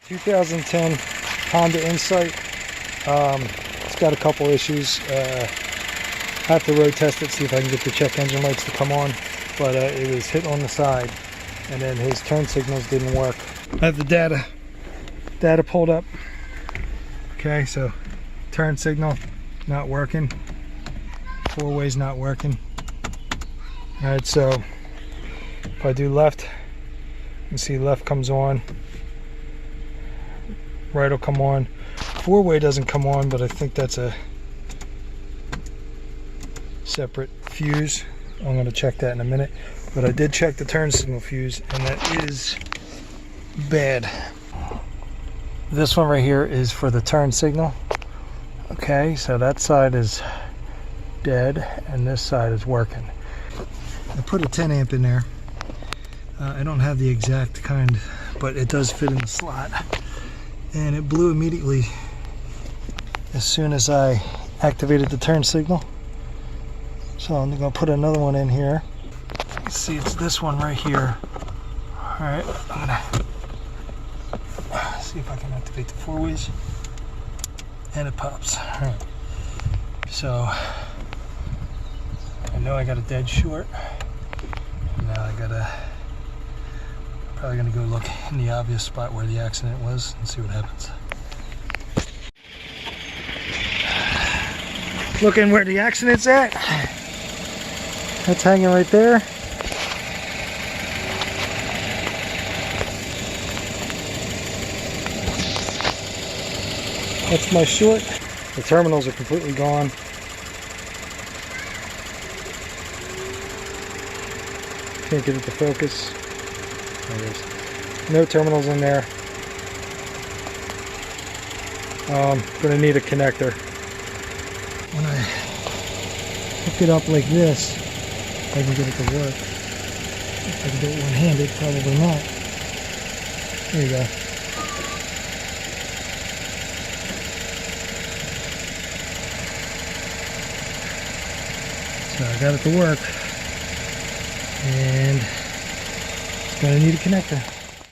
2010 Honda Insight. It's got a couple issues. I have to road test it, see if I can get the check engine lights to come on. But it was hit on the side, and then his turn signals didn't work. I have the data pulled up. Okay, so turn signal not working. Four-way's not working. All right, so if I do left, you can see left comes on, right will come on. Four-way doesn't come on, but I think that's a separate fuse. I'm going to check that in a minute, but I did check the turn signal fuse, and that is bad. This one right here is for the turn signal. Okay, so that side is dead and this side is working. I put a 10 amp in there. I don't have the exact kind, but it does fit in the slot, and it blew immediately as soon as I activated the turn signal. So I'm going to put another one in here. Let's see, it's this one right here. Alright, I'm going to see if I can activate the four-ways. And it pops. Alright. So, I know I got a dead short. Now I gotta, probably going to go look in the obvious spot where the accident was and see what happens. Looking where the accident's at. That's hanging right there. That's my short. The terminals are completely gone. Can't get it to focus. There's no terminals in there. Gonna need a connector. When I hook it up like this, I can get it to work. If I can do it one-handed, probably not. There you go. So I got it to work, and it's going to need a connector.